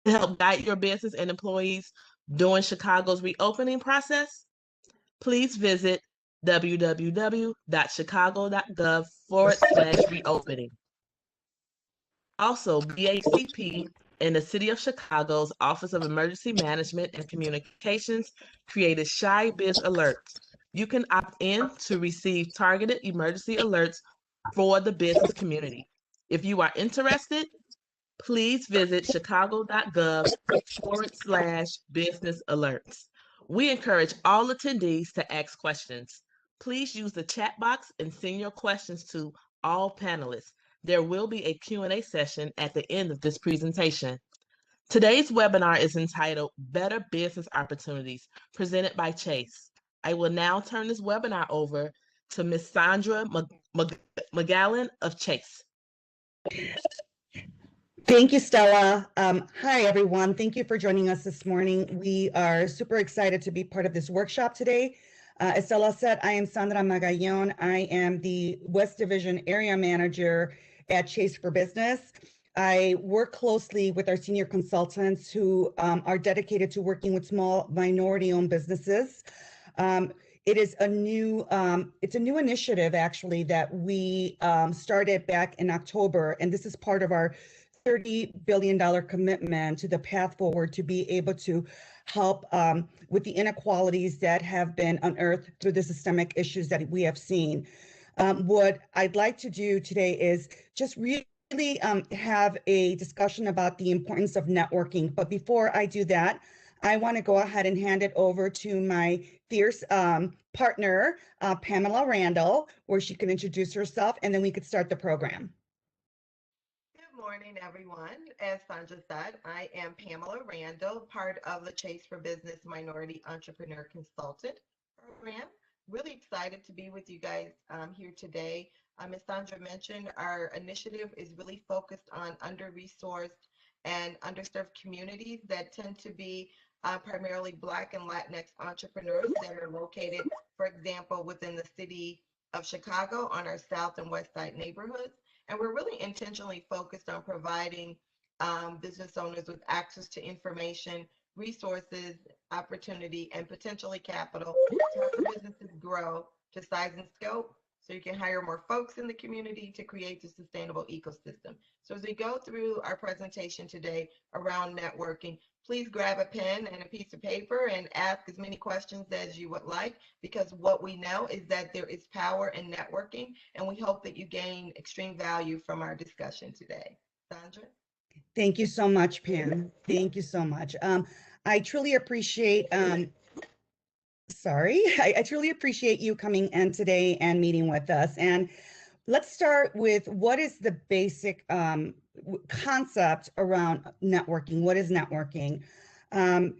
To help guide your business and employees during Chicago's reopening process, please visit www.chicago.gov/reopening. Also, BACP and the City of Chicago's Office of Emergency Management and Communications created Shy Biz Alerts. You can opt in to receive targeted emergency alerts for the business community. If you are interested, please visit chicago.gov/business alerts. We encourage all attendees to ask questions. Please use the chat box and send your questions to all panelists. There will be a Q&A session at the end of this presentation. Today's webinar is entitled Better Business Opportunities, presented by Chase. I will now turn this webinar over to Ms. Sandra McGowan of Chase. Thank you, Stella. Hi, everyone. Thank you for joining us this morning. We are super excited to be part of this workshop today. As Stella said, I am Sandra Magallon. I am the West Division Area Manager at Chase for Business. I work closely with our senior consultants who are dedicated to working with small minority-owned businesses. It is a new, it's a new initiative actually that we started back in October, and this is part of our $30 billion commitment to the path forward to be able to help with the inequalities that have been unearthed through the systemic issues that we have seen. What I'd like to do today is just really have a discussion about the importance of networking. But before I do that, I want to go ahead and hand it over to my fierce partner, Pamela Randall, where she can introduce herself, and then we could start the program. Good morning, everyone. As Sandra said, I am Pamela Randall, part of the Chase for Business Minority Entrepreneur Consultant Program. Really excited to be with you guys here today. As Sandra mentioned, our initiative is really focused on under-resourced and underserved communities that tend to be primarily Black and Latinx entrepreneurs that are located, for example, within the city of Chicago on our South and West Side neighborhoods. And we're really intentionally focused on providing business owners with access to information, resources, opportunity, and potentially capital to help the businesses grow to size and scope so you can hire more folks in the community to create a sustainable ecosystem. So as we go through our presentation today around networking, please grab a pen and a piece of paper and ask as many questions as you would like, because what we know is that there is power in networking, and we hope that you gain extreme value from our discussion today. Sandra? Thank you so much, Pam. Thank you so much. I truly appreciate, I truly appreciate you coming in today and meeting with us. And let's start with what is the basic concept around networking. What is networking? And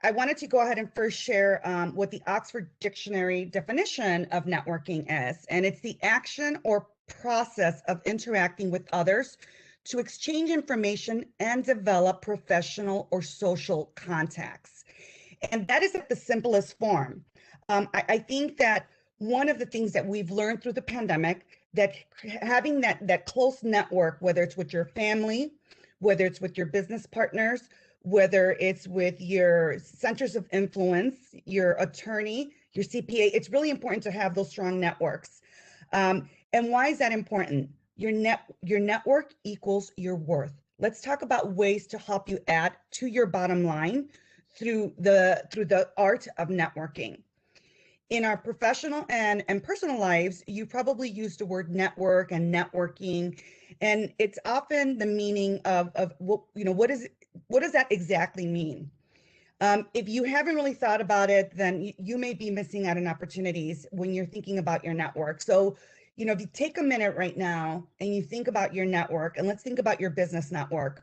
I wanted to go ahead and first share what the Oxford Dictionary definition of networking is. And it's the action or process of interacting with others to exchange information and develop professional or social contacts. And that is at the simplest form. I think that one of the things that we've learned through the pandemic, that having that close network, whether it's with your family, whether it's with your business partners, whether it's with your centers of influence, your attorney, your CPA, it's really important to have those strong networks. And why is that important? Your network equals your worth. Let's talk about ways to help you add to your bottom line through the art of networking. In our professional and personal lives, you probably use the word network and networking, and it's often the meaning of what does that exactly mean? If you haven't really thought about it, then you may be missing out on opportunities when you're thinking about your network. So, if you take a minute right now and you think about your network, and let's think about your business network.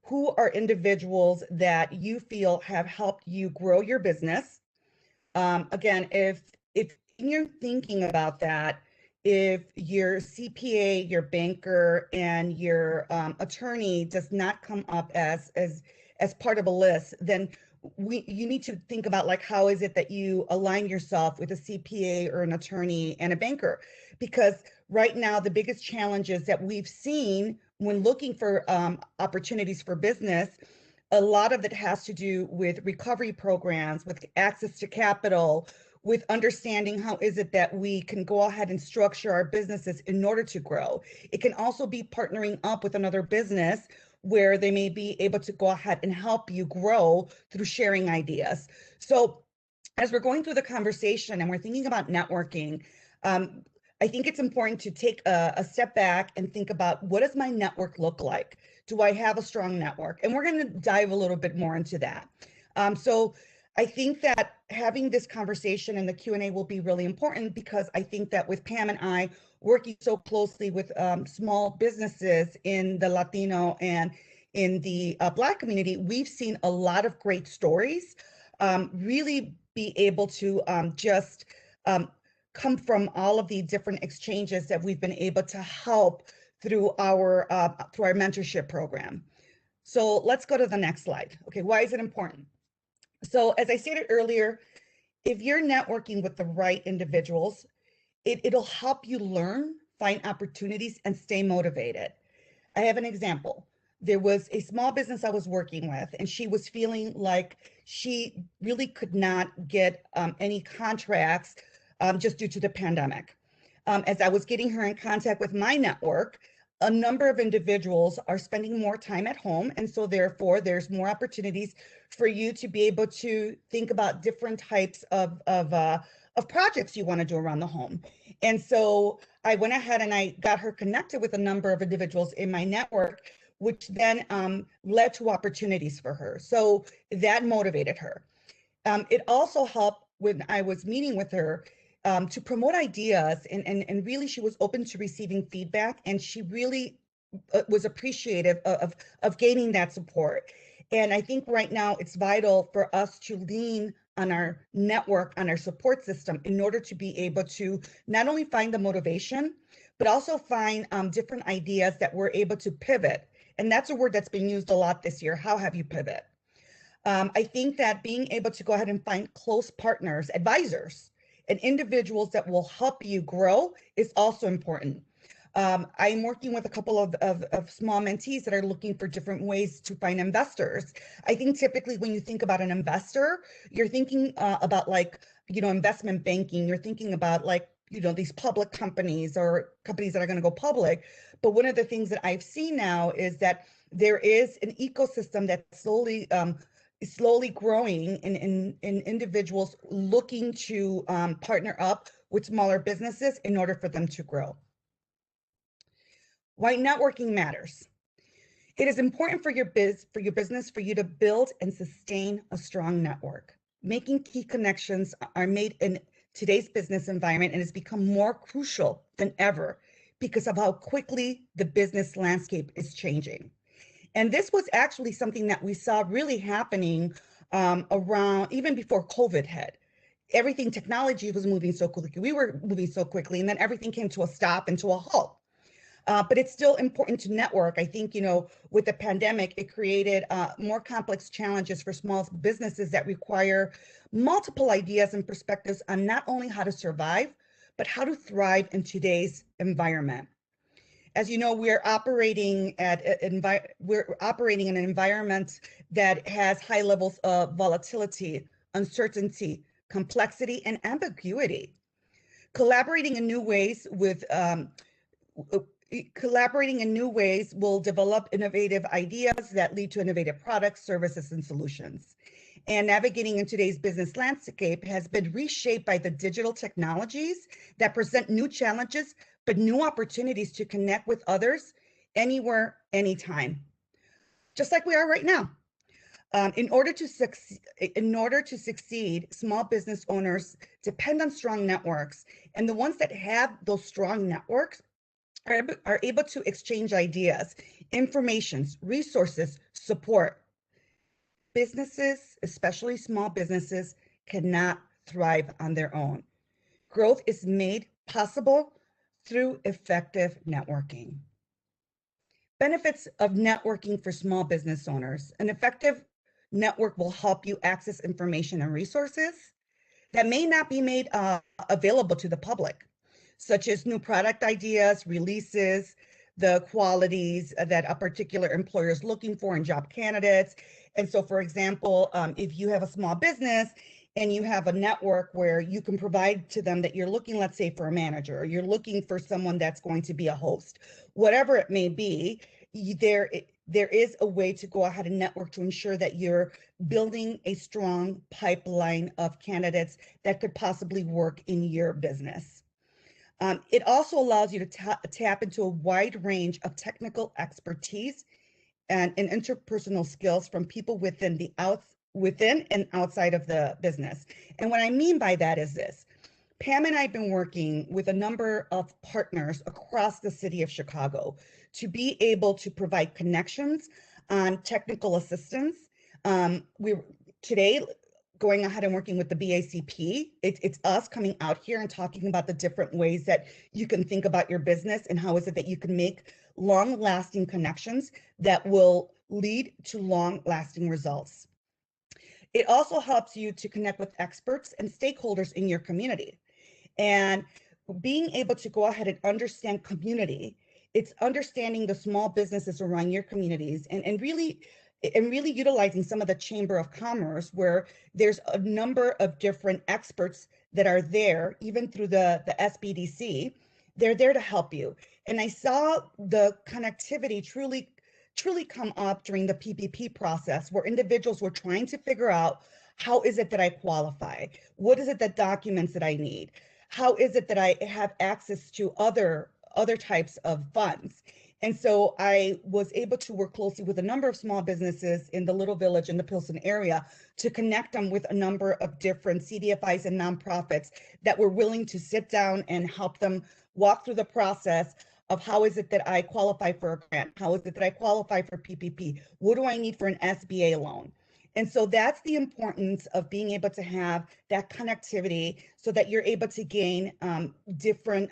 Who are individuals that you feel have helped you grow your business? Again, if you're thinking about that, if your CPA, your banker, and your attorney does not come up as part of a list, then you need to think about, like, how is it that you align yourself with a CPA or an attorney and a banker? Because right now, the biggest challenges that we've seen when looking for opportunities for business, a lot of it has to do with recovery programs, with access to capital, with understanding how is it that we can go ahead and structure our businesses in order to grow. It can also be partnering up with another business where they may be able to go ahead and help you grow through sharing ideas. So as we're going through the conversation and we're thinking about networking, um, I think it's important to take a step back and think about, what does my network look like? Do I have a strong network? And we're going to dive a little bit more into that. So I think that having this conversation and the Q&A will be really important, because I think that with Pam and I working so closely with small businesses in the Latino and in the Black community, we've seen a lot of great stories really be able to just come from all of the different exchanges that we've been able to help through our mentorship program. So let's go to the next slide. Okay, why is it important? So as I stated earlier, if you're networking with the right individuals, it'll help you learn, find opportunities, and stay motivated. I have an example. There was a small business I was working with, and she was feeling like she really could not get any contracts just due to the pandemic. As I was getting her in contact with my network, a number of individuals are spending more time at home. And so therefore, there's more opportunities for you to be able to think about different types of projects you want to do around the home. And so I went ahead and I got her connected with a number of individuals in my network, which then led to opportunities for her. So that motivated her. It also helped when I was meeting with her to promote ideas, and really she was open to receiving feedback, and she really was appreciative of gaining that support. And I think right now it's vital for us to lean on our network, on our support system, in order to be able to not only find the motivation, but also find different ideas that we're able to pivot. And that's a word that's been used a lot this year. How have you pivot? I think that being able to go ahead and find close partners, advisors, and individuals that will help you grow is also important. I'm working with a couple of small mentees that are looking for different ways to find investors. I think typically when you think about an investor, you're thinking about like, investment banking, you're thinking about like, these public companies or companies that are going to go public. But one of the things that I've seen now is that there is an ecosystem that's slowly growing in individuals looking to partner up with smaller businesses in order for them to grow. Why networking matters. It is important for your business for you to build and sustain a strong network. Making key connections are made in today's business environment and has become more crucial than ever because of how quickly the business landscape is changing. And this was actually something that we saw really happening around even before COVID hit. Everything, technology was moving so quickly. We were moving so quickly, and then everything came to a stop and to a halt. But it's still important to network. I think, with the pandemic, it created more complex challenges for small businesses that require multiple ideas and perspectives on not only how to survive, but how to thrive in today's environment. As you know, we're operating in an environment that has high levels of volatility, uncertainty, complexity, and ambiguity. Collaborating in new ways will develop innovative ideas that lead to innovative products, services, and solutions. And navigating in today's business landscape has been reshaped by the digital technologies that present new challenges, but new opportunities to connect with others anywhere, anytime, just like we are right now. In order to succeed, small business owners depend on strong networks, and the ones that have those strong networks are able to exchange ideas, information, resources, support. Businesses, especially small businesses, cannot thrive on their own. Growth is made possible through effective networking. Benefits of networking for small business owners. An effective network will help you access information and resources that may not be made available to the public, such as new product ideas, releases, the qualities that a particular employer is looking for in job candidates. And so, for example, if you have a small business and you have a network where you can provide to them that you're looking, let's say, for a manager, or you're looking for someone that's going to be a host, whatever it may be, there is a way to go ahead and network to ensure that you're building a strong pipeline of candidates that could possibly work in your business. It also allows you to tap into a wide range of technical expertise and interpersonal skills from people within and outside of the business. And what I mean by that is this. Pam and I have been working with a number of partners across the city of Chicago to be able to provide connections on technical assistance. We're today going ahead and working with the BACP. It's us coming out here and talking about the different ways that you can think about your business and how is it that you can make long-lasting connections that will lead to long-lasting results. It also helps you to connect with experts and stakeholders in your community. And being able to go ahead and understand community, it's understanding the small businesses around your communities and really utilizing some of the Chamber of Commerce where there's a number of different experts that are there, even through the SBDC. They're there to help you. And I saw the connectivity truly come up during the PPP process where individuals were trying to figure out, how is it that I qualify? What is it that documents that I need? How is it that I have access to other types of funds? And so I was able to work closely with a number of small businesses in the Little Village in the Pilsen area to connect them with a number of different CDFIs and nonprofits that were willing to sit down and help them walk through the process of how is it that I qualify for a grant? How is it that I qualify for PPP? What do I need for an SBA loan? And so that's the importance of being able to have that connectivity so that you're able to gain different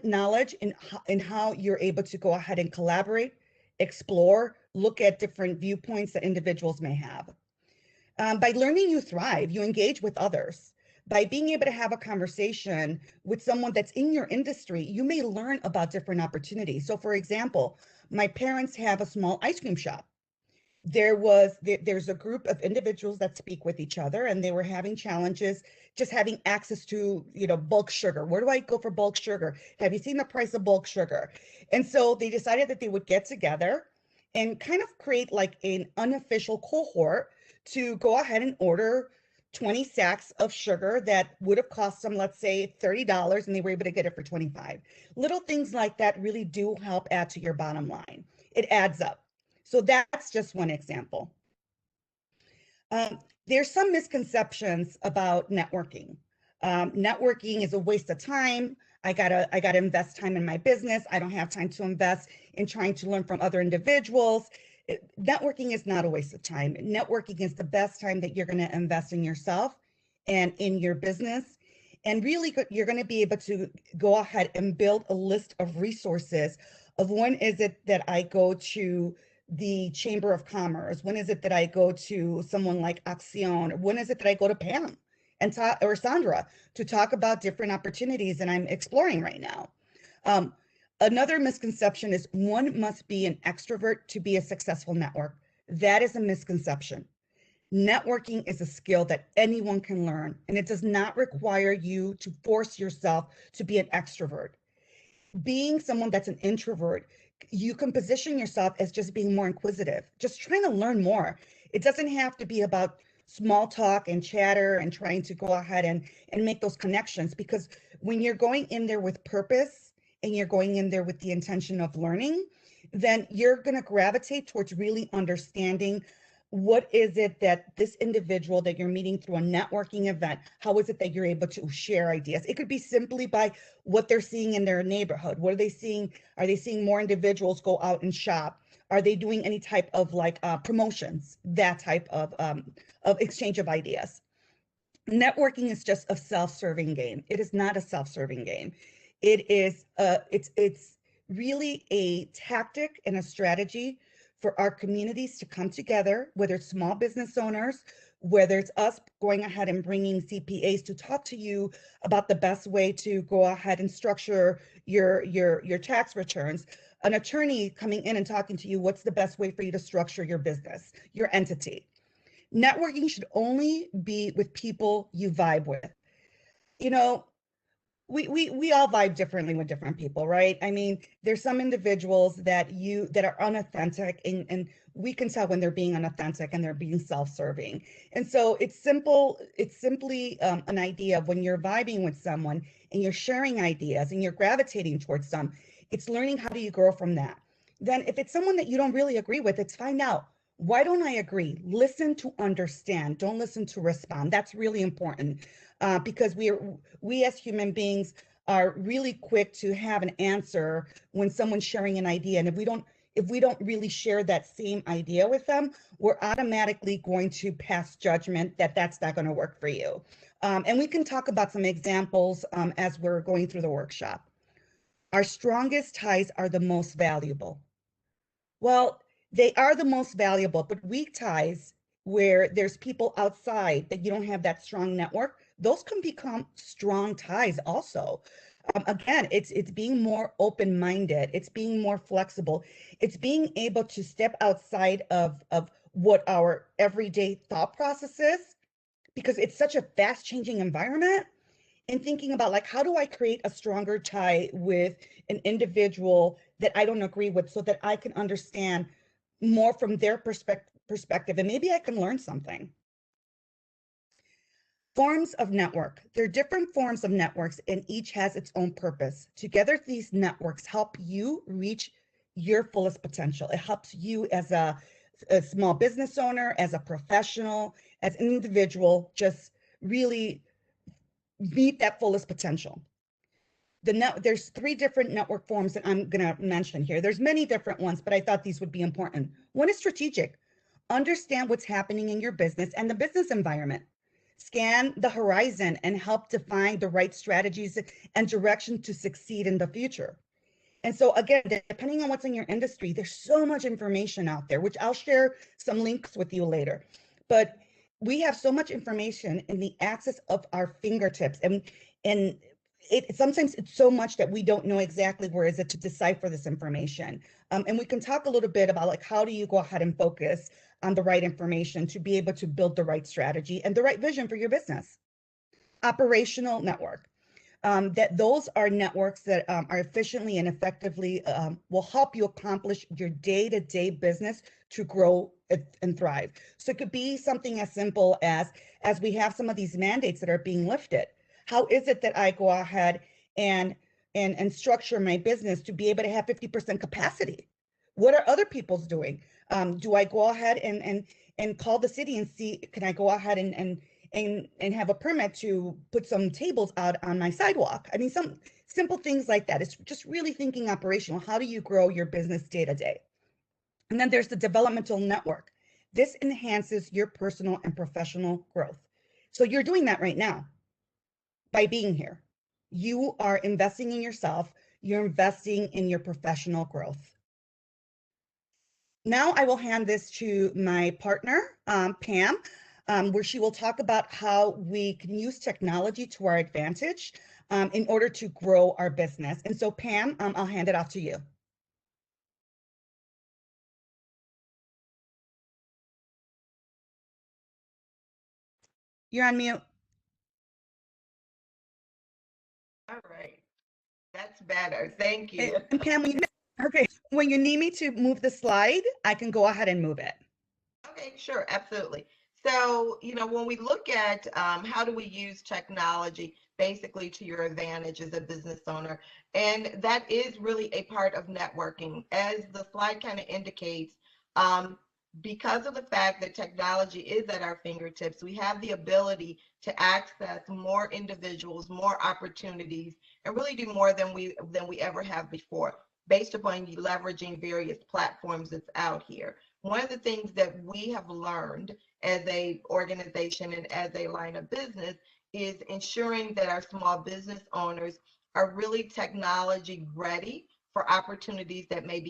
knowledge in how you're able to go ahead and collaborate, explore, look at different viewpoints that individuals may have. By learning, you thrive, you engage with others. By being able to have a conversation with someone that's in your industry, you may learn about different opportunities. So for example, my parents have a small ice cream shop. There's a group of individuals that speak with each other, and they were having challenges just having access to, bulk sugar. Where do I go for bulk sugar? Have you seen the price of bulk sugar? And so they decided that they would get together and kind of create like an unofficial cohort to go ahead and order 20 sacks of sugar that would have cost them, let's say, $30, and they were able to get it for 25. Little things like that really do help add to your bottom line. It adds up. So that's just one example. There's some misconceptions about networking. Networking is a waste of time. I gotta invest time in my business. I don't have time to invest in trying to learn from other individuals. Networking is not a waste of time. Networking is the best time that you're going to invest in yourself and in your business. And really, you're going to be able to go ahead and build a list of resources of when is it that I go to the Chamber of Commerce? When is it that I go to someone like Accion? When is it that I go to Pam and or Sandra to talk about different opportunities that I'm exploring right now? Another misconception is one must be an extrovert to be a successful network. That is a misconception. Networking is a skill that anyone can learn, and it does not require you to force yourself to be an extrovert. Being someone that's an introvert, you can position yourself as just being more inquisitive, just trying to learn more. It doesn't have to be about small talk and chatter and trying to go ahead and make those connections, because when you're going in there with purpose and you're going in there with the intention of learning, then you're going to gravitate towards really understanding what is it that this individual that you're meeting through a networking event, how is it that you're able to share ideas? It could be simply by what they're seeing in their neighborhood. What are they seeing? Are they seeing more individuals go out and shop? Are they doing any type of promotions? That type of exchange of ideas. Networking is just a self-serving game. It is not a self-serving game. It is it's really a tactic and a strategy for our communities to come together, whether it's small business owners, whether it's us going ahead and bringing CPAs to talk to you about the best way to go ahead and structure your tax returns, an attorney coming in and talking to you, what's the best way for you to structure your business, your entity. Networking should only be with people you vibe with. You know, we all vibe differently with different people, right? I mean, there's some individuals that are unauthentic, and we can tell when they're being unauthentic and they're being self-serving. And so it's simply an idea of when you're vibing with someone and you're sharing ideas and you're gravitating towards some, it's learning how do you grow from that. Then if it's someone that you don't really agree with, it's find out, why don't I agree? Listen to understand, don't listen to respond. That's really important, because we as human beings are really quick to have an answer when someone's sharing an idea. And if we don't really share that same idea with them, we're automatically going to pass judgment that that's not going to work for you. And we can talk about some examples as we're going through the workshop. Our strongest ties are the most valuable. Well, they are the most valuable, but weak ties, where there's people outside that you don't have that strong network, those can become strong ties also. Again, it's being more open-minded, it's being more flexible, it's being able to step outside of what our everyday thought process is, because it's such a fast-changing environment, and thinking about, like, how do I create a stronger tie with an individual that I don't agree with, so that I can understand more from their perspective, and maybe I can learn something. Forms of network. There are different forms of networks, and each has its own purpose. Together, these networks help you reach your fullest potential. It helps you as a small business owner, as a professional, as an individual, just really meet that fullest potential. There's 3 different network forms that I'm going to mention here. There's many different ones, but I thought these would be important. One is strategic. Understand what's happening in your business and the business environment. Scan the horizon and help define the right strategies and direction to succeed in the future. And so again, depending on what's in your industry, there's so much information out there, which I'll share some links with you later. But we have so much information in the access of our fingertips, and sometimes it's so much that we don't know exactly where is it to decipher this information. And we can talk a little bit about, like, how do you go ahead and focus on the right information to be able to build the right strategy and the right vision for your business. Operational network. That those are networks that are efficiently and effectively will help you accomplish your day-to-day business to grow and thrive. So it could be something as simple as we have some of these mandates that are being lifted. How is it that I go ahead and structure my business to be able to have 50% capacity? What are other people's doing? Do I go ahead and call the city and see, can I go ahead and have a permit to put some tables out on my sidewalk? I mean, some simple things like that. It's just really thinking operational. How do you grow your business day to day? And then there's the developmental network. This enhances your personal and professional growth. So you're doing that right now by being here. You are investing in yourself. You're investing in your professional growth. Now I will hand this to my partner, Pam, where she will talk about how we can use technology to our advantage in order to grow our business. And so, Pam, I'll hand it off to you. You're on mute. All right. That's better. Thank you. And Pam, when you need me to move the slide, I can go ahead and move it. Okay, sure, absolutely. So, when we look at how do we use technology basically to your advantage as a business owner, and that is really a part of networking. As the slide kind of indicates, because of the fact that technology is at our fingertips, we have the ability to access more individuals, more opportunities, and really do more than we ever have before, based upon leveraging various platforms that's out here. One of the things that we have learned as a organization and as a line of business is ensuring that our small business owners are really technology ready for opportunities that may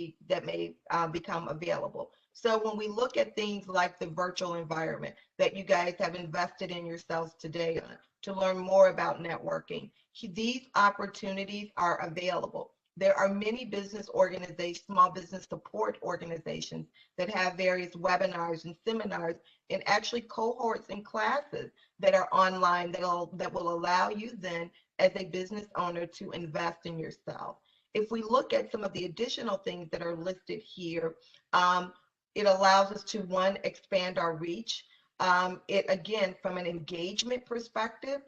become available. So when we look at things like the virtual environment that you guys have invested in yourselves today to learn more about networking, these opportunities are available. There are many business organizations, small business support organizations that have various webinars and seminars and actually cohorts and classes that are online that will allow you then as a business owner to invest in yourself. If we look at some of the additional things that are listed here, um, it allows us to, one, expand our reach. It again, from an engagement perspective,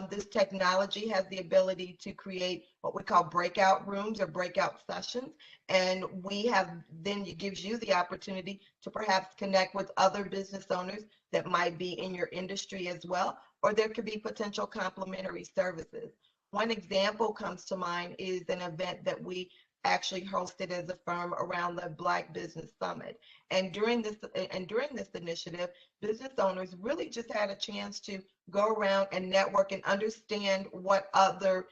this technology has the ability to create what we call breakout rooms or breakout sessions. And we have, then it gives you the opportunity to perhaps connect with other business owners that might be in your industry as well, or there could be potential complementary services. One example comes to mind is an event that we actually hosted as a firm around the Black Business Summit. And during this initiative, business owners really just had a chance to go around and network and understand what others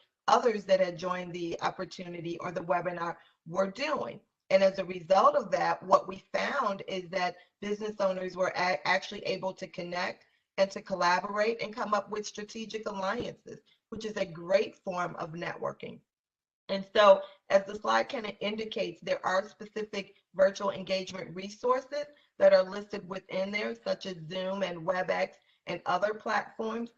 that had joined the opportunity or the webinar were doing. And as a result of that, what we found is that business owners were actually able to connect and to collaborate and come up with strategic alliances, which is a great form of networking. And so, as the slide kind of indicates, there are specific virtual engagement resources that are listed within there, such as Zoom and WebEx and other platforms.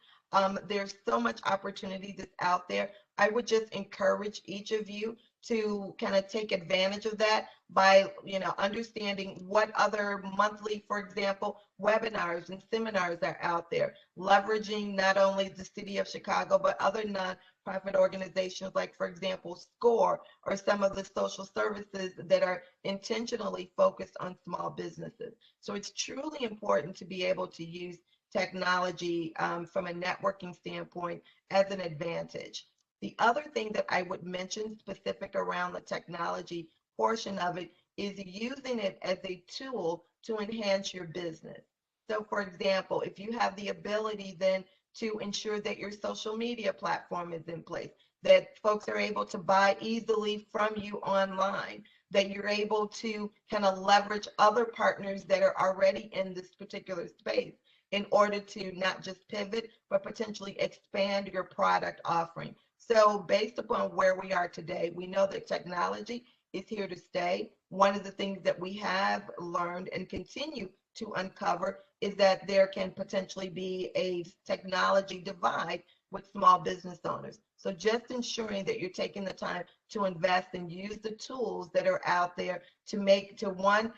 There's so much opportunity that's out there. I would just encourage each of you to kind of take advantage of that by, understanding what other monthly, for example, webinars and seminars are out there, leveraging not only the city of Chicago, but other nonprofit organizations like, for example, SCORE, or some of the social services that are intentionally focused on small businesses. So it's truly important to be able to use technology from a networking standpoint as an advantage. The other thing that I would mention specific around the technology portion of it is using it as a tool to enhance your business. So for example, if you have the ability then to ensure that your social media platform is in place, that folks are able to buy easily from you online, that you're able to kind of leverage other partners that are already in this particular space in order to not just pivot, but potentially expand your product offering. So based upon where we are today, we know that technology is here to stay. One of the things that we have learned and continue to uncover is that there can potentially be a technology divide with small business owners. So just ensuring that you're taking the time to invest and use the tools that are out there to one,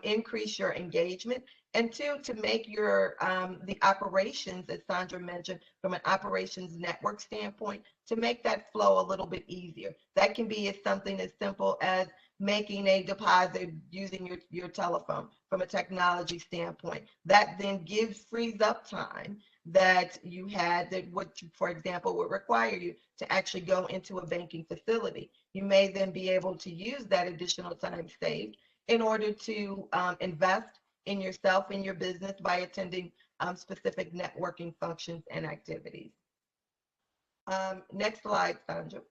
increase your engagement, and two, to make your the operations, as Sandra mentioned, from an operations network standpoint, to make that flow a little bit easier. That can be something as simple as making a deposit using your telephone from a technology standpoint. That then frees up time that you had that would, for example, would require you to actually go into a banking facility. You may then be able to use that additional time saved in order to invest in yourself, in your business, by attending specific networking functions and activities. Next slide, Sandra.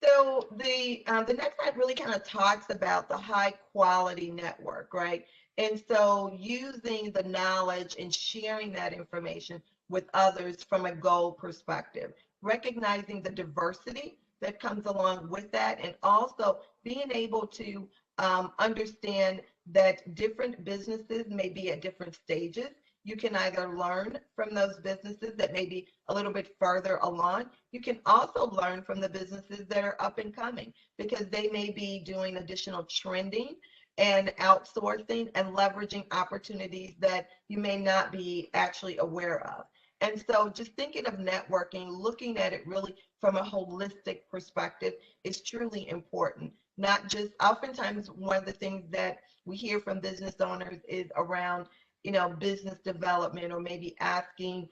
So the next slide really kind of talks about the high quality network, right? And so using the knowledge and sharing that information with others from a goal perspective, recognizing the diversity that comes along with that, and also being able to understand that different businesses may be at different stages. You can either learn from those businesses that may be a little bit further along. You can also learn from the businesses that are up and coming, because they may be doing additional trending and outsourcing and leveraging opportunities that you may not be actually aware of. And so just thinking of networking, looking at it really from a holistic perspective is truly important. Not just, oftentimes one of the things that we hear from business owners is around, business development, or maybe asking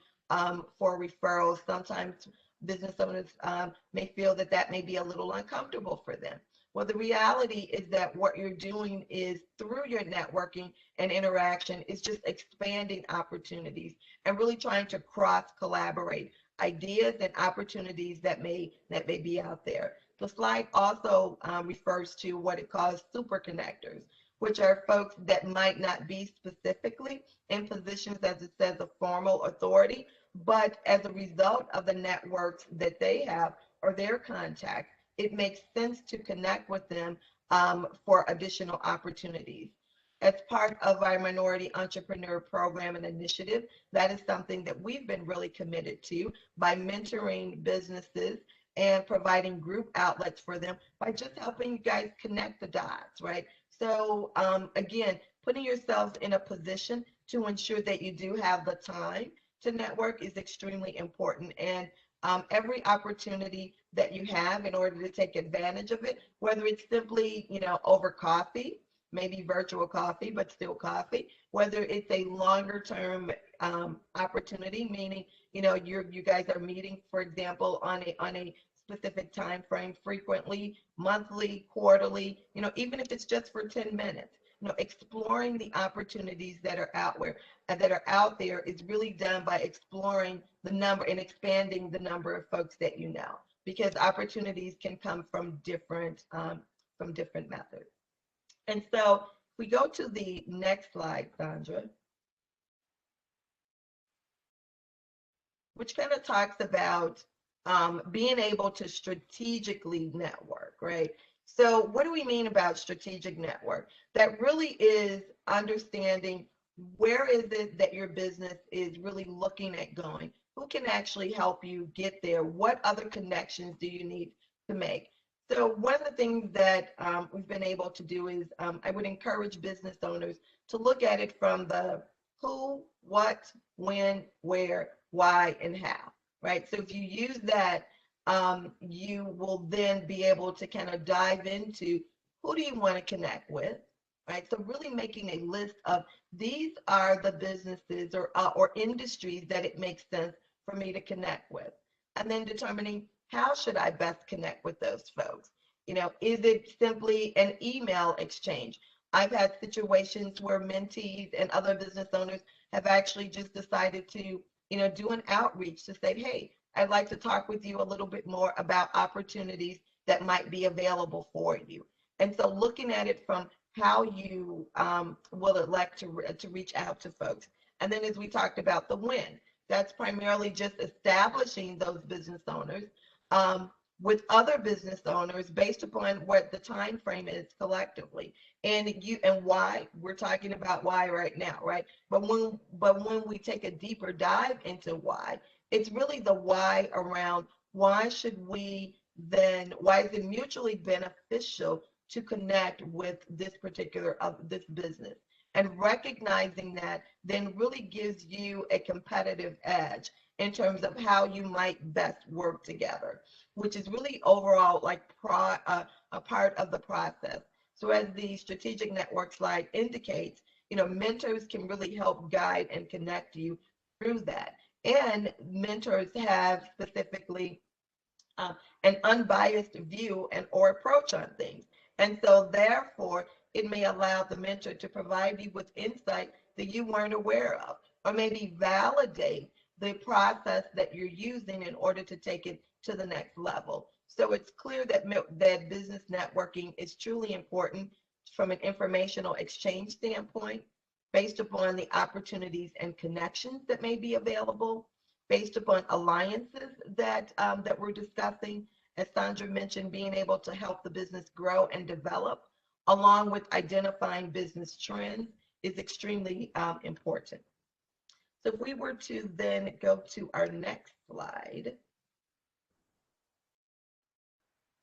for referrals. Sometimes business owners may feel that that may be a little uncomfortable for them. Well, the reality is that what you're doing is, through your networking and interaction, is just expanding opportunities and really trying to cross collaborate ideas and opportunities that may be out there. The slide also refers to what it calls super connectors, which are folks that might not be specifically in positions, as it says, of formal authority, but as a result of the networks that they have or their contacts, it makes sense to connect with them for additional opportunities. As part of our Minority Entrepreneur Program and initiative, that is something that we've been really committed to by mentoring businesses and providing group outlets for them by just helping you guys connect the dots, right? So again, putting yourselves in a position to ensure that you do have the time to network is extremely important. And every opportunity that you have in order to take advantage of it, whether it's simply, over coffee, maybe virtual coffee, but still coffee, whether it's a longer term opportunity, meaning, you guys are meeting, for example, on a specific time frame frequently, monthly, quarterly, even if it's just for 10 minutes, exploring the opportunities that are out there is really done by exploring the number and expanding the number of folks that you know, because opportunities can come from different methods. And so if we go to the next slide, Sandra, which kind of talks about being able to strategically network, right? So what do we mean about strategic network? That really is understanding where is it that your business is really looking at going? Who can actually help you get there? What other connections do you need to make? So one of the things that we've been able to do is I would encourage business owners to look at it from the who, what, when, where, why, and how, right? So if you use that, you will then be able to kind of dive into who do you want to connect with, right? So really making a list of these are the businesses or industries that it makes sense for me to connect with, and then determining how should I best connect with those folks. Is it simply an email exchange? I've had situations where mentees and other business owners have actually just decided to, do an outreach to say, hey, I'd like to talk with you a little bit more about opportunities that might be available for you. And so looking at it from how you will elect to reach out to folks. And then as we talked about the when, that's primarily just establishing those business owners with other business owners based upon what the time frame is collectively, and why. We're talking about why right now, right? But when we take a deeper dive into why, it's really the why around why is it mutually beneficial to connect with this particular this business, and recognizing that then really gives you a competitive edge in terms of how you might best work together, which is really overall like a part of the process. So as the strategic network slide indicates, mentors can really help guide and connect you through that. And mentors have specifically an unbiased view and or approach on things. And so therefore, it may allow the mentor to provide you with insight that you weren't aware of, or maybe validate the process that you're using in order to take it to the next level. So it's clear that business networking is truly important from an informational exchange standpoint, based upon the opportunities and connections that may be available, based upon alliances that we're discussing. As Sandra mentioned, being able to help the business grow and develop, along with identifying business trends, is extremely important. So if we were to then go to our next slide.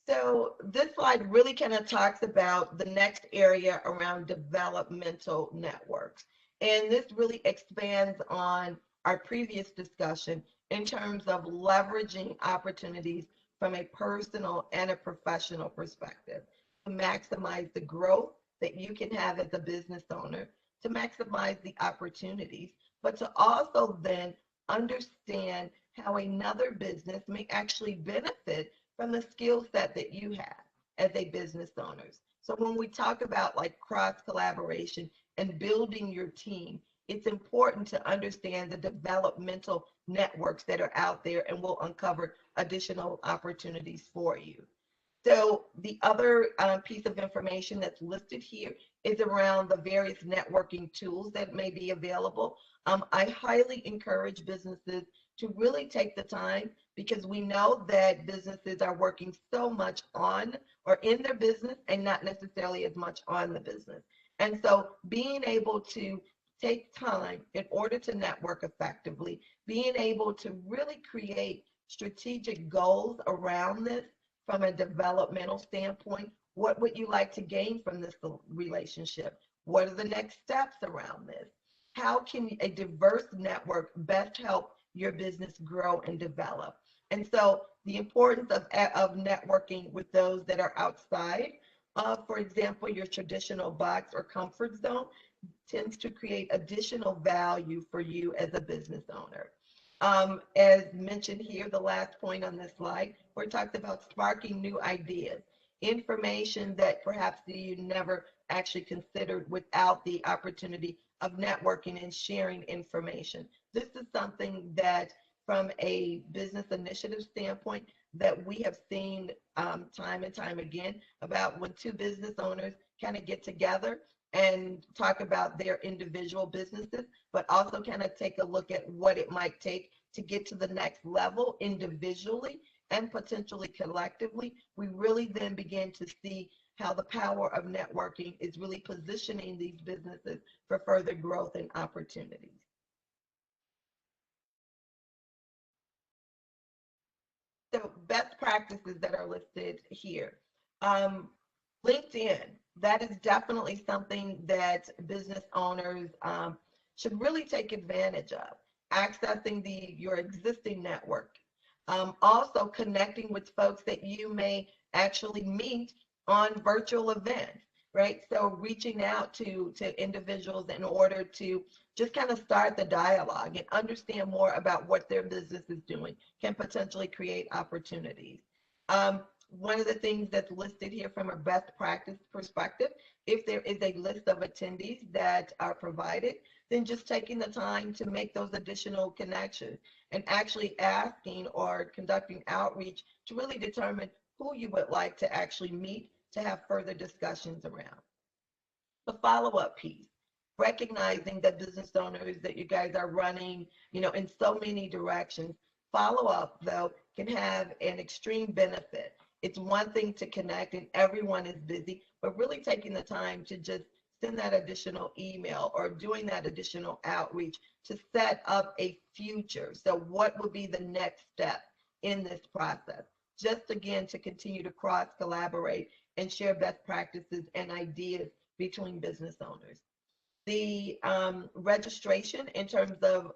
So this slide really kind of talks about the next area around developmental networks. And this really expands on our previous discussion in terms of leveraging opportunities from a personal and a professional perspective to maximize the growth that you can have as a business owner, to maximize the opportunities, but to also then understand how another business may actually benefit from the skill set that you have as a business owners. So when we talk about like cross collaboration and building your team, it's important to understand the developmental networks that are out there, and will uncover additional opportunities for you. So the other piece of information that's listed here is around the various networking tools that may be available. I highly encourage businesses to really take the time, because we know that businesses are working so much on or in their business and not necessarily as much on the business. And so being able to take time in order to network effectively, being able to really create strategic goals around this from a developmental standpoint. What would you like to gain from this relationship? What are the next steps around this? How can a diverse network best help your business grow and develop? And so the importance of networking with those that are outside of, for example, your traditional box or comfort zone tends to create additional value for you as a business owner. As mentioned here, the last point on this slide, where it talks about sparking new ideas, information that perhaps you never actually considered without the opportunity of networking and sharing information. This is something that, from a business initiative standpoint, that we have seen time and time again, about when two business owners kind of get together and talk about their individual businesses, but also kind of take a look at what it might take to get to the next level individually and potentially collectively. We really then begin to see how the power of networking is really positioning these businesses for further growth and opportunities. So best practices that are listed here. LinkedIn, that is definitely something that business owners should really take advantage of. Accessing your existing network. Also connecting with folks that you may actually meet on virtual events, right? So reaching out to individuals in order to just kind of start the dialogue and understand more about what their business is doing can potentially create opportunities. One of the things that's listed here from a best practice perspective, if there is a list of attendees that are provided, then just taking the time to make those additional connections and actually asking or conducting outreach to really determine who you would like to actually meet to have further discussions around. The follow-up piece, recognizing that business owners, that you guys are running, in so many directions. Follow-up, though, can have an extreme benefit. It's one thing to connect and everyone is busy, but really taking the time to just send that additional email or doing that additional outreach to set up a future. So what would be the next step in this process? Just again, to continue to cross collaborate and share best practices and ideas between business owners. The registration in terms of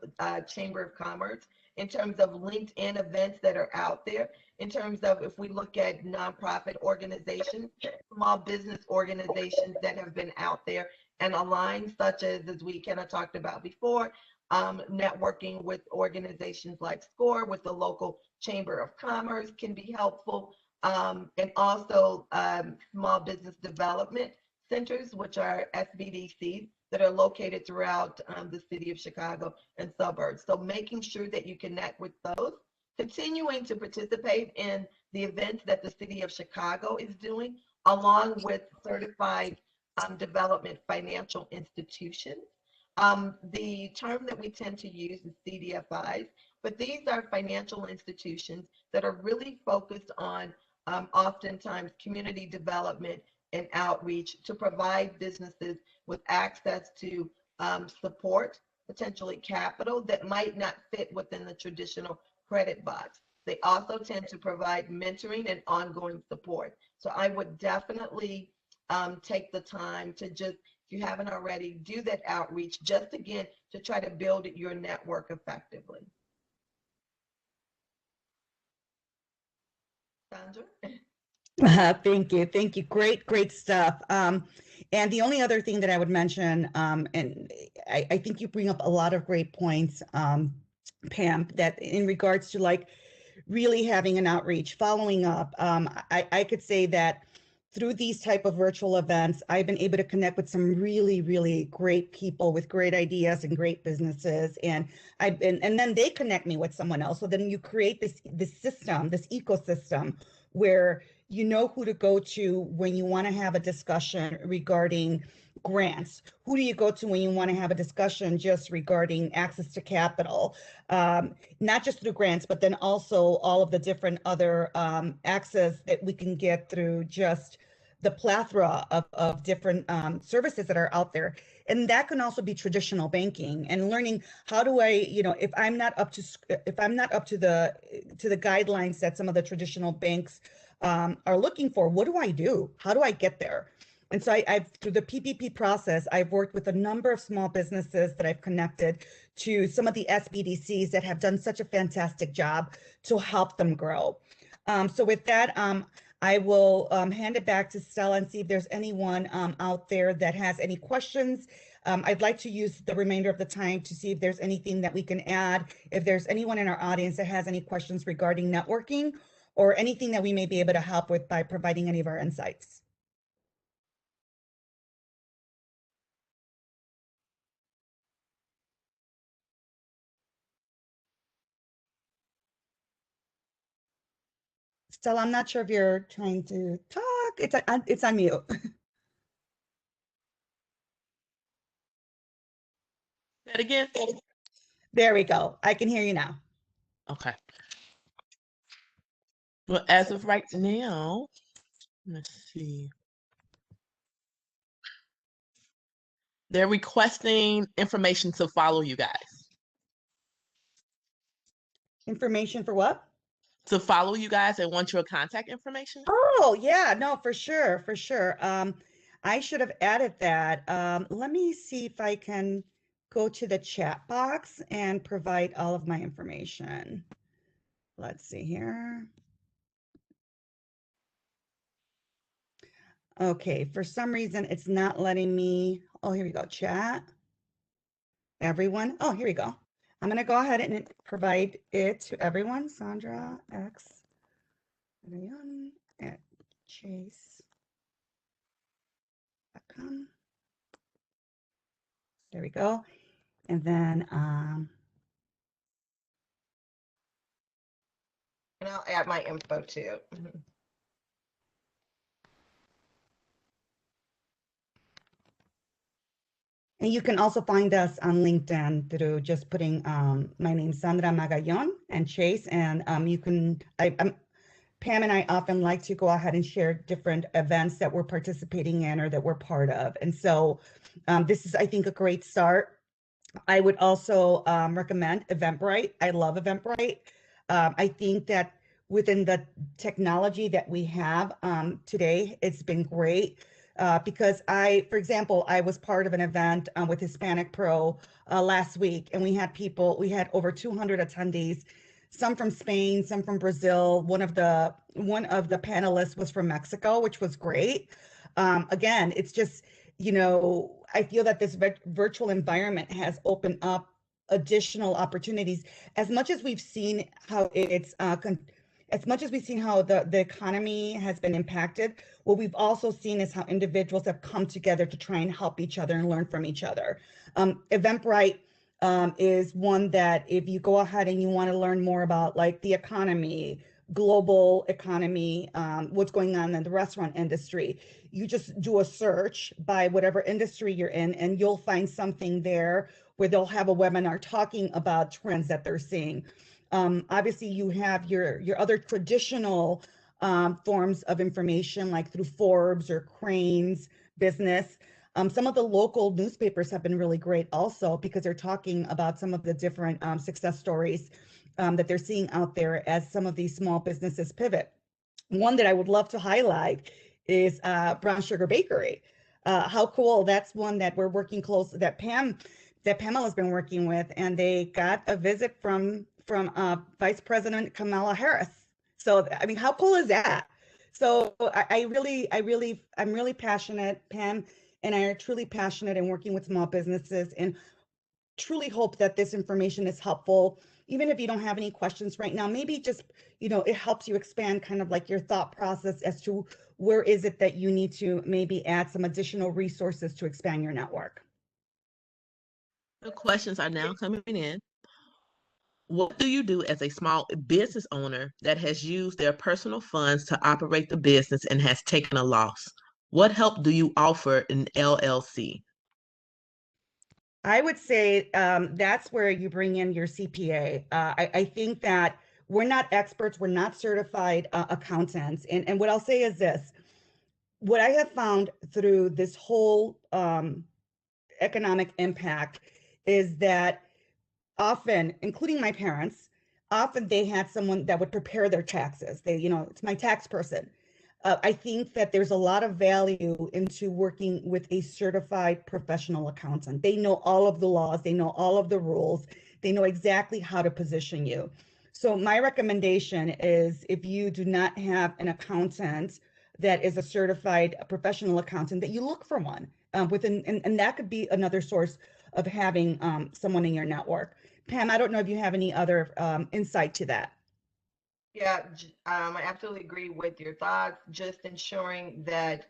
Chamber of Commerce, in terms of LinkedIn events that are out there, in terms of if we look at nonprofit organizations, small business organizations that have been out there and aligned, such as we kind of talked about before, networking with organizations like SCORE, with the local Chamber of Commerce can be helpful, and also small business development centers, which are SBDCs, that are located throughout the city of Chicago and suburbs. So making sure that you connect with those, continuing to participate in the events that the city of Chicago is doing, along with certified development financial institutions. The term that we tend to use is CDFIs, but these are financial institutions that are really focused on oftentimes community development and outreach to provide businesses with access to support, potentially capital that might not fit within the traditional credit box. They also tend to provide mentoring and ongoing support. So I would definitely take the time to just, if you haven't already, do that outreach, just again, to try to build your network effectively. Sandra? Thank you. Thank you. Great stuff. And the only other thing that I would mention, and I think you bring up a lot of great points, Pam, that in regards to like really having an outreach, following up, I could say that through these type of virtual events, I've been able to connect with some really great people with great ideas and great businesses. And then they connect me with someone else. So then you create this system, this ecosystem where you know who to go to when you want to have a discussion regarding grants. Who do you go to when you want to have a discussion just regarding access to capital? Not just through grants, but then also all of the different other access that we can get through just the plethora of different services that are out there. And that can also be traditional banking and learning how do I, if I'm not up to the guidelines that some of the traditional banks are looking for, what do I do? How do I get there? And so I've through the PPP process, I've worked with a number of small businesses that I've connected to some of the SBDCs that have done such a fantastic job to help them grow. So with that, I will hand it back to Stella and see if there's anyone out there that has any questions. I'd like to use the remainder of the time to see if there's anything that we can add. If there's anyone in our audience that has any questions regarding networking or anything that we may be able to help with by providing any of our insights. Stella, I'm not sure if you're trying to talk. It's on mute. That again? There we go. I can hear you now. Okay. Well, as of right now, let's see. They're requesting information to follow you guys. Information for what? To follow you guys and want your contact information? Oh, yeah, no, for sure, for sure. I should have added that. Let me see if I can go to the chat box and provide all of my information. Let's see here. Okay, for some reason, it's not letting me. Oh, here we go, chat. Everyone. Oh, here we go. I'm going to go ahead and provide it to everyone. Sandra X. At chase.com. There we go. And then And I'll add my info too. and you can also find us on LinkedIn through just putting my name, Sandra Magallon, and Chase. And you can, Pam and I often like to go ahead and share different events that we're participating in or that we're part of. And so this is, I think, a great start. I would also recommend Eventbrite. I love Eventbrite. I think that within the technology that we have today, it's been great because for example, I was part of an event with Hispanic Pro last week, and we had over 200 attendees, some from Spain, some from Brazil. One of the panelists was from Mexico, which was great. Again, it's just, I feel that this virtual environment has opened up additional opportunities. As much as we've seen how the economy has been impacted, what we've also seen is how individuals have come together to try and help each other and learn from each other. Eventbrite is one that if you go ahead and you want to learn more about like the economy, global economy, what's going on in the restaurant industry, you just do a search by whatever industry you're in, and you'll find something there where they'll have a webinar talking about trends that they're seeing. Obviously, you have your other traditional forms of information, like through Forbes or Crane's Business. Some of the local newspapers have been really great also because they're talking about some of the different success stories that they're seeing out there as some of these small businesses pivot. One that I would love to highlight is Brown Sugar Bakery. How cool! That's one that we're working close, that Pamela's been working with, and they got a visit from Vice President Kamala Harris. So, I mean, how cool is that? So I'm really passionate. Pam and I are truly passionate in working with small businesses, and truly hope that this information is helpful. Even if you don't have any questions right now, maybe just, it helps you expand kind of like your thought process as to where is it that you need to maybe add some additional resources to expand your network. The questions are now coming in. What do you do as a small business owner that has used their personal funds to operate the business and has taken a loss? What help do you offer in LLC? I would say that's where you bring in your CPA. I think that we're not experts, we're not certified accountants. And what I'll say is this, what I have found through this whole economic impact is that often, including my parents, often they had someone that would prepare their taxes. It's my tax person. I think that there's a lot of value into working with a certified professional accountant. They know all of the laws, they know all of the rules, they know exactly how to position you. So my recommendation is if you do not have an accountant that is a certified professional accountant, that you look for one and that could be another source of having someone in your network. Pam, I don't know if you have any other insight to that. Yeah, I absolutely agree with your thoughts. Just ensuring that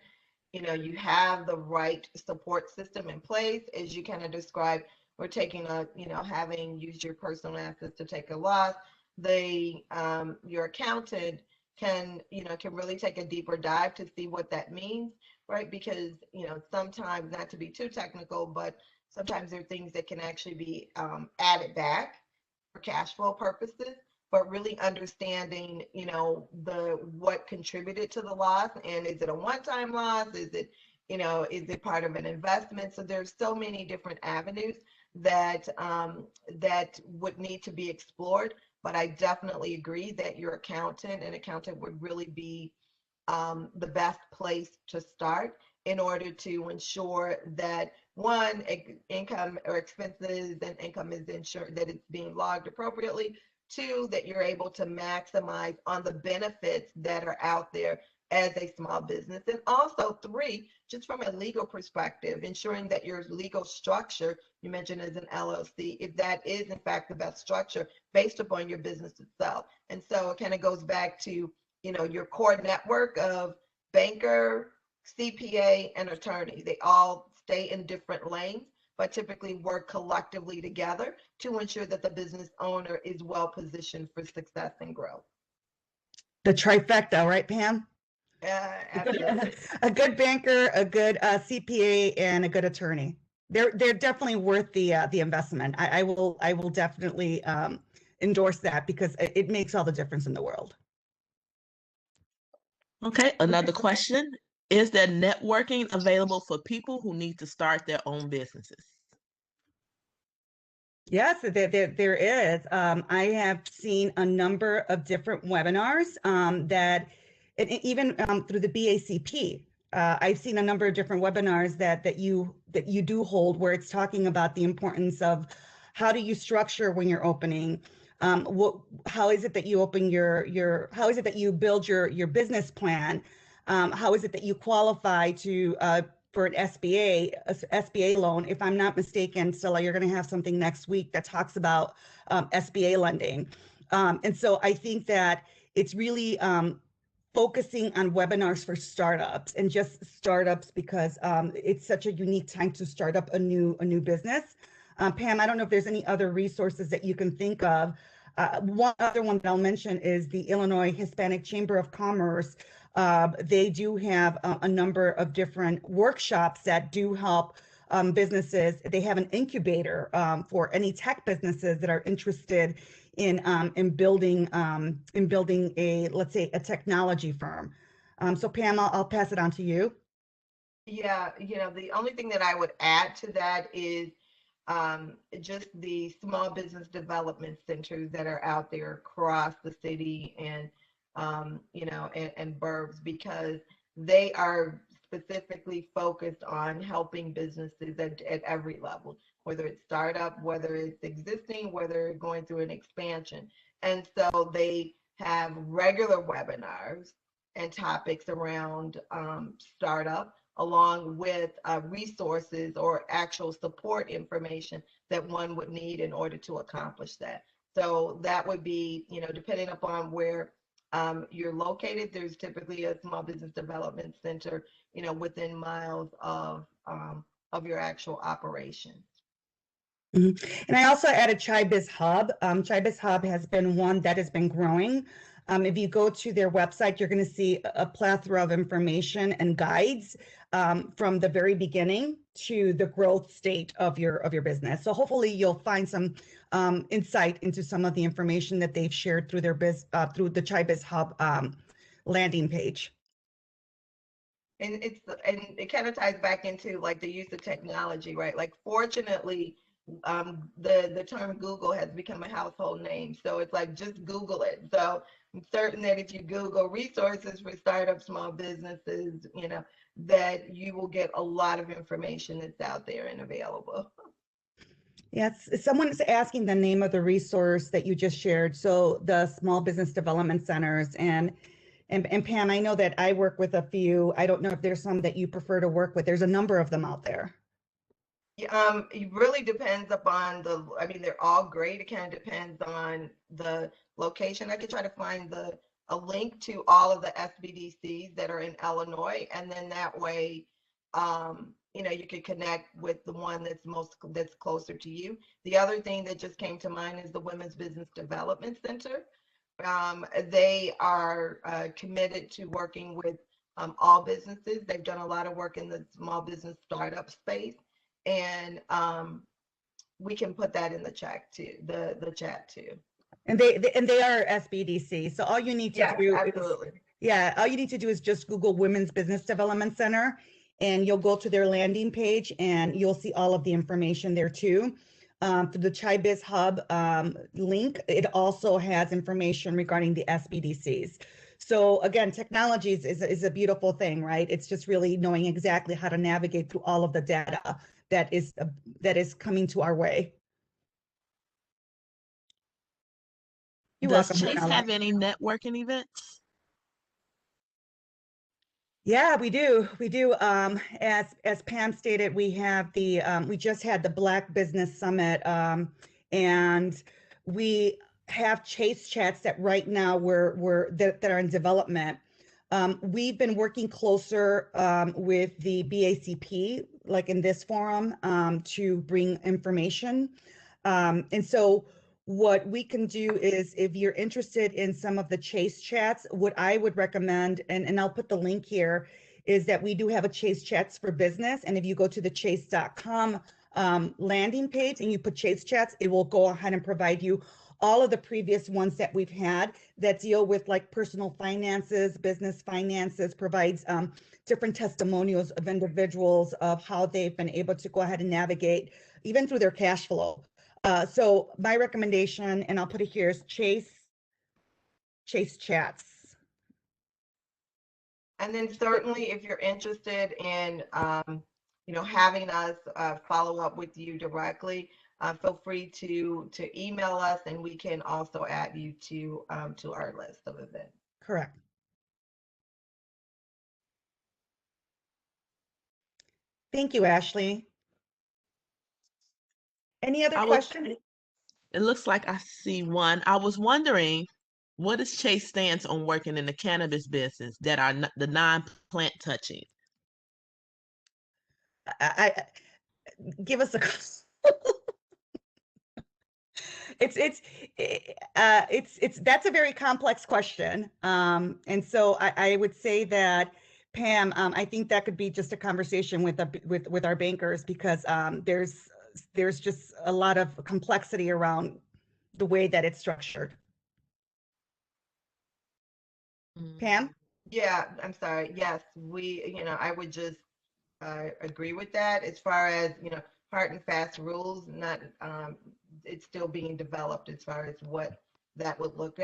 you have the right support system in place, as you kind of described. We're taking having used your personal assets to take a loss. Your accountant can really take a deeper dive to see what that means, right? Because sometimes, not to be too technical, but sometimes there are things that can actually be added back for cash flow purposes, but really understanding, the what contributed to the loss, and is it a one-time loss? Is it part of an investment? So there's so many different avenues that that would need to be explored. But I definitely agree that your accountant would really be the best place to start in order to ensure that one, income or expenses and income is ensured that it's being logged appropriately. Two, that you're able to maximize on the benefits that are out there as a small business. And also three, just from a legal perspective, ensuring that your legal structure, you mentioned as an LLC, if that is in fact the best structure based upon your business itself. And so it kind of goes back to your core network of banker, CPA, and attorney. They all stay in different lanes, but typically work collectively together to ensure that the business owner is well positioned for success and growth. The trifecta, right, Pam? Absolutely. A good banker, a good CPA, and a good attorney. They're definitely worth the investment. I will definitely endorse that because it makes all the difference in the world. Okay, another question. Is there networking available for people who need to start their own businesses? Yes, there is. I have seen a number of different webinars even through the BACP. I've seen a number of different webinars that you do hold where it's talking about the importance of how do you structure when you're opening. How is it that you open how is it that you build your business plan? How is it that you qualify for an SBA loan? If I'm not mistaken, Stella, you're going to have something next week that talks about SBA lending. And so I think that it's really focusing on webinars for startups and just startups because it's such a unique time to start up a new business. Pam, I don't know if there's any other resources that you can think of. One other one that I'll mention is the Illinois Hispanic Chamber of Commerce. They do have a number of different workshops that do help businesses. They have an incubator for any tech businesses that are interested in building let's say a technology firm. So Pam, I'll pass it on to you. Yeah, the only thing that I would add to that is just the small business development centers that are out there across the city and and burbs, because they are specifically focused on helping businesses at every level, whether it's startup, whether it's existing, whether going through an expansion. And so they have regular webinars and topics around startup, along with resources or actual support information that one would need in order to accomplish that. So that would be, depending upon where you're located, there's typically a small business development center, within miles of your actual operation. And I also added ChiBiz Hub. ChiBiz Hub has been one that has been growing. If you go to their website, you're going to see a plethora of information and guides from the very beginning to the growth state of your business. So hopefully you'll find some insight into some of the information that they've shared through their through the ChiBiz Hub landing page. And it kind of ties back into like the use of technology, right? Like fortunately, the term Google has become a household name. So it's like just Google it. So I'm certain that if you Google resources for startup small businesses, you know, that you will get a lot of information that's out there and available. Yes, someone is asking the name of the resource that you just shared. So the small business development centers and Pam, I know that I work with a few. I don't know if there's some that you prefer to work with. There's a number of them out there. It really depends upon I mean, they're all great. It kind of depends on the location. I could try to find a link to all of the SBDCs that are in Illinois, and then that way, you know, you could connect with the one that's closer to you. The other thing that just came to mind is the Women's Business Development Center. They are committed to working with all businesses. They've done a lot of work in the small business startup space, and we can put that in the chat too. The chat too. And they are SBDC. So all you need to do absolutely. All you need to do is just Google Women's Business Development Center, and you'll go to their landing page, and you'll see all of the information there too. Through the ChiBiz Hub link, it also has information regarding the SBDCs. So again, technology is a beautiful thing, right? It's just really knowing exactly how to navigate through all of the data that is coming to our way. Does Chase have any networking events? Yeah, we do. We do. As Pam stated, we have we just had the Black Business Summit, and we have Chase chats that right now that are in development. We've been working closer with the BACP, like in this forum, to bring information. And so what we can do is, if you're interested in some of the Chase chats, what I would recommend, and I'll put the link here, is that we do have a Chase Chats for Business. And if you go to the chase.com landing page and you put Chase Chats, it will go ahead and provide you all of the previous ones that we've had that deal with like personal finances, business finances, provides different testimonials of individuals of how they've been able to go ahead and navigate even through their cash flow. So my recommendation, and I'll put it here, is Chase Chats. And then certainly if you're interested in, you know, having us follow up with you directly, feel free to email us, and we can also add you to our list of events. Correct. Thank you, Ashley. Any other questions? It looks like I see one. I was wondering, what is Chase stance on working in the cannabis business that are the non-plant touching? I give us a it's that's a very complex question, and so I would say that, Pam, I think that could be just a conversation with our bankers, because there's just a lot of complexity around the way that it's structured. Pam? Yeah, I'm sorry. Yes, you know, I would just agree with that. As far as, you know, hard and fast rules, not it's still being developed as far as what that would look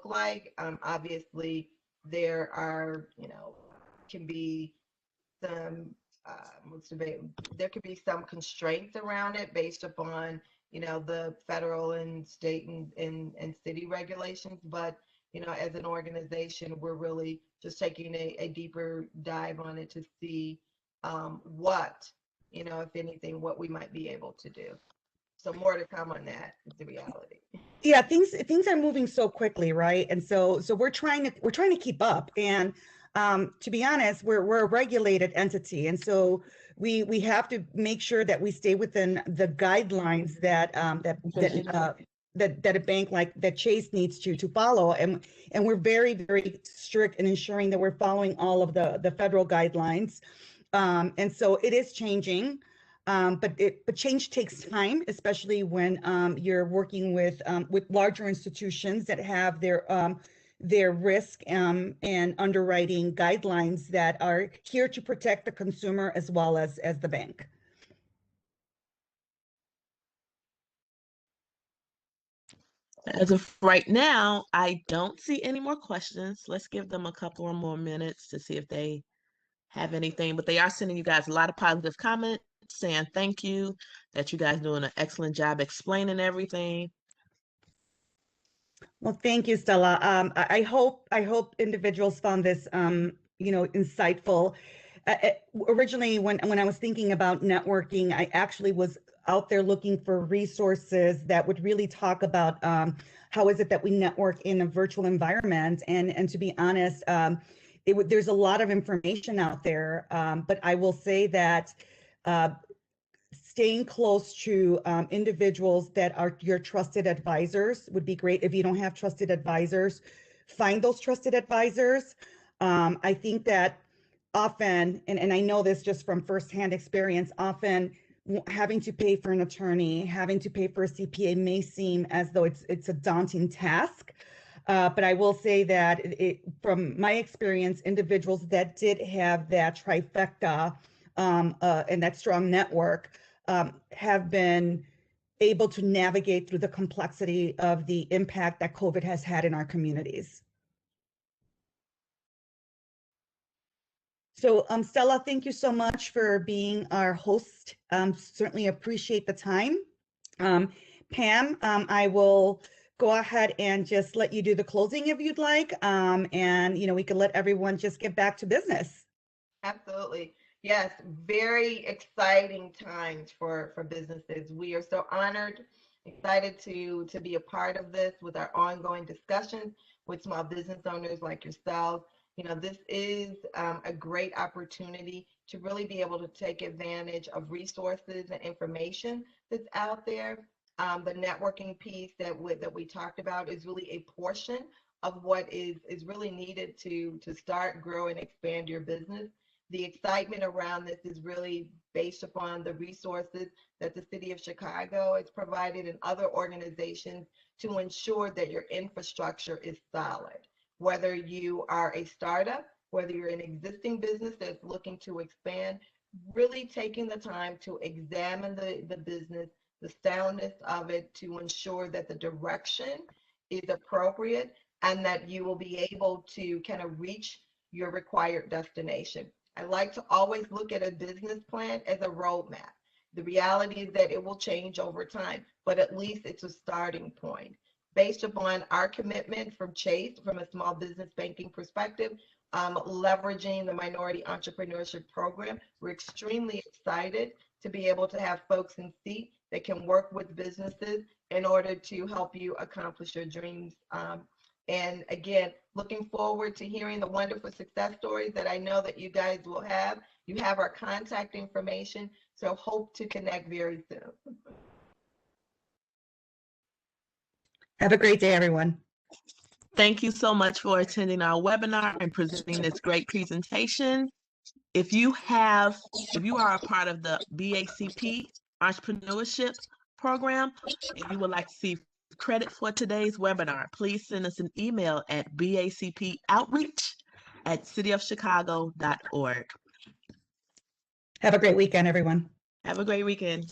like. Obviously, there are, you know, can be some there could be some constraints around it based upon, you know, the federal and state and city regulations. But, you know, as an organization, we're really just taking a deeper dive on it to see what, you know, if anything, what we might be able to do. So more to come on that is the reality. Yeah, things are moving so quickly, right? And so we're trying to keep up. And to be honest, we're a regulated entity, and so we have to make sure that we stay within the guidelines that a bank like that Chase needs to follow, and we're very, very strict in ensuring that we're following all of the federal guidelines. And so it is changing, but change takes time, especially when you're working with larger institutions that have their risk and underwriting guidelines that are here to protect the consumer as well as the bank. As of right now, I don't see any more questions. Let's give them a couple of more minutes to see if they have anything, but they are sending you guys a lot of positive comments saying thank you, that you guys doing an excellent job explaining everything. Well, thank you, Stella. I hope individuals found this insightful. Originally, when I was thinking about networking, I actually was out there looking for resources that would really talk about how is it that we network in a virtual environment. And to be honest, there's a lot of information out there, but I will say that staying close to individuals that are your trusted advisors would be great. If you don't have trusted advisors, find those trusted advisors. I think that often, and I know this just from firsthand experience, often having to pay for an attorney, having to pay for a CPA may seem as though it's a daunting task. But I will say that from my experience, individuals that did have that trifecta and that strong network have been able to navigate through the complexity of the impact that COVID has had in our communities. So Stella, thank you so much for being our host. Certainly appreciate the time. Pam, I will go ahead and just let you do the closing if you'd like. And we can let everyone just get back to business. Absolutely. Yes, very exciting times for businesses. We are so honored, excited to be a part of this with our ongoing discussions with small business owners like yourselves. This is a great opportunity to really be able to take advantage of resources and information that's out there. The networking piece that we talked about is really a portion of what is really needed to start, grow, and expand your business. The excitement around this is really based upon the resources that the City of Chicago has provided and other organizations to ensure that your infrastructure is solid. Whether you are a startup, whether you're an existing business that's looking to expand, really taking the time to examine the business, the soundness of it, to ensure that the direction is appropriate and that you will be able to kind of reach your required destination. I like to always look at a business plan as a roadmap. The reality is that it will change over time, but at least it's a starting point. Based upon our commitment from Chase, from a small business banking perspective, leveraging the Minority Entrepreneurship Program, we're extremely excited to be able to have folks in seat that can work with businesses in order to help you accomplish your dreams. And again, looking forward to hearing the wonderful success stories that I know that you guys will have. You have our contact information, so hope to connect very soon. Have a great day, everyone. Thank you so much for attending our webinar and presenting this great presentation. If you are a part of the BACP Entrepreneurship Program and you would like to see credit for today's webinar, please send us an email at bacpoutreach@cityofchicago.org. Have a great weekend, everyone. Have a great weekend.